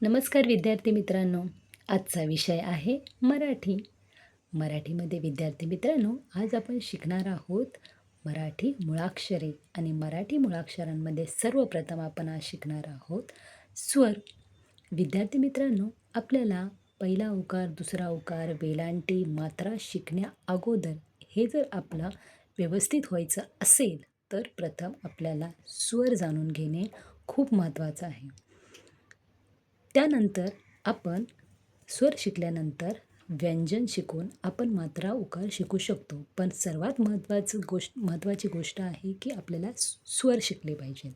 नमस्कार विद्यार्थी मित्रांनो. आजचा विषय आहे मराठी. मराठीमध्ये विद्यार्थी मित्रांनो, आज आपण शिकणार आहोत मराठी मुळाक्षरे आणि मराठी मुळाक्षरांमध्ये सर्वप्रथम आपण आज शिकणार आहोत स्वर. विद्यार्थी मित्रांनो, आपल्याला पहिला उकार, दुसरा उकार, वेलांटी, मात्रा शिकण्या अगोदर हे जर आपलं व्यवस्थित व्हायचं असेल तर प्रथम आपल्याला स्वर जाणून घेणे खूप महत्त्वाचं आहे. त्यानंतर आपण स्वर शिकल्यानंतर व्यंजन शिकून आपण मात्रा उकार शिकू शकतो. पण सर्वात महत्त्वाची गोष्ट आहे की आपल्याला स्वर शिकले पाहिजेत.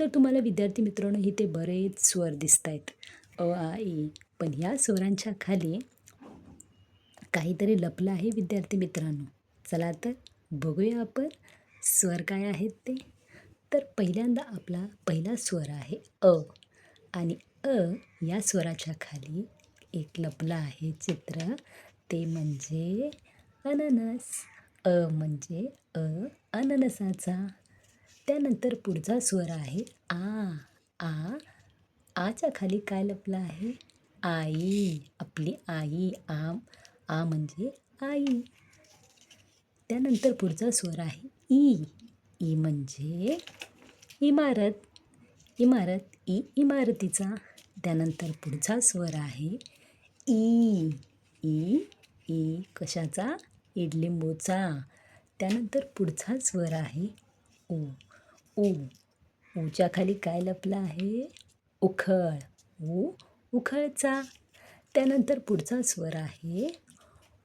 तर तुम्हाला विद्यार्थी मित्रांनो इथे बरेच स्वर दिसत आहेत, अ आ इ. पण या स्वरांच्या खाली काहीतरी लपलं आहे विद्यार्थी मित्रांनो. चला तर बघूया आपण स्वर काय आहेत ते. तर पहिल्यांदा आपला पहिला स्वर आहे अ. आणि अ या स्वराच्या खाली एक लपलं आहे चित्र, ते म्हणजे अननस. अ म्हणजे अननसाचा. त्यानंतर पुढचा स्वर आहे आ. आ आच्या खाली काय लपलं आहे? आई, आपली आई. आ म्हणजे आई. त्यानंतर पुढचा स्वर आहे ई. ई म्हणजे इमारत. इमारत, इमारतीचा. त्यानंतर पुढचा स्वर आहे ई. ई कशाचा? इडलिंबूचा. त्यानंतर पुढचा स्वर आहे उ. ऊच्या खाली काय लपलं आहे? उखळ. उखळचा. त्यानंतर पुढचा स्वर आहे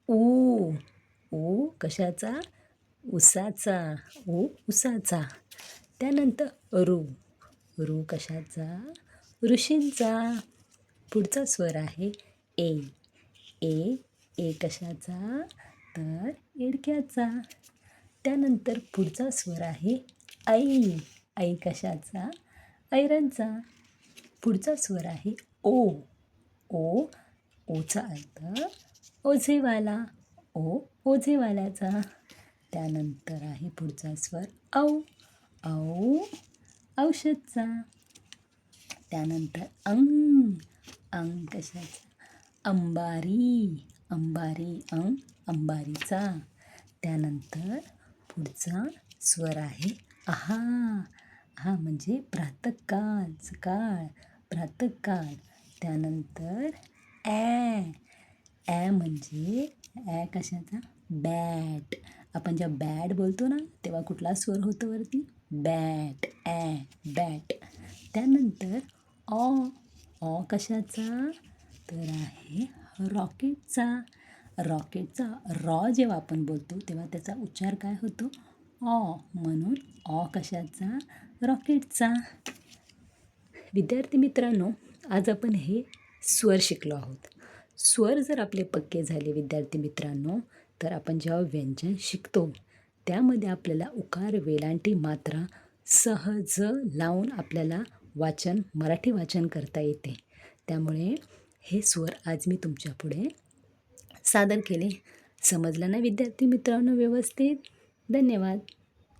ऊ. ऊ कशाचा? उसाचा. उसाचा. त्यानंतर रू कशाचा? ऋषींचा. पुढचा स्वर आहे ए. ए कशाचा? तर एडक्याचा. त्यानंतर पुढचा स्वर आहे ऐ. ऐ कशाचा? ऐरणचा. पुढचा स्वर आहे ओ. ओचा अर्थ ओझेवाला. ओझेवाल्याचा. त्यानंतर आहे पुढचा स्वर औ. औषधचा. त्यानंतर अंग कशाचा? अंबारी. अंबारीचा. त्यानंतर पुढचा स्वर आहे आहा. आहा म्हणजे प्रातःकाळ, सकाळ, प्रातःकाळ. त्यानंतर ॲ म्हणजे कशाचा? बॅट. आपण जेव्हा बॅट बोलतो ना तेव्हा कुठला स्वर होतो वरती? बॅट. बॅट. त्यानंतर ऑ कशाचा? तर आहे रॉकेटचा. रॉ जेव्हा आपण बोलतो तेव्हा त्याचा उच्चार काय होतो? ऑ. म्हणून ऑ कशाचा? रॉकेटचा. विद्यार्थी मित्रांनो, आज आपण हे स्वर शिकलो आहोत. स्वर जर आपले पक्के झाले विद्यार्थी मित्रांनो, तर आपण जेव्हा व्यंजन शिकतो त्यामध्ये आपल्याला उकार, वेलांटी, मात्रा सहज लावून आपल्याला मराठी वाचन करता येते. त्यामुळे हे स्वर आज मी तुमच्यापुढे सादर केले. समजलं ना विद्यार्थी मित्रांनो व्यवस्थित? धन्यवाद.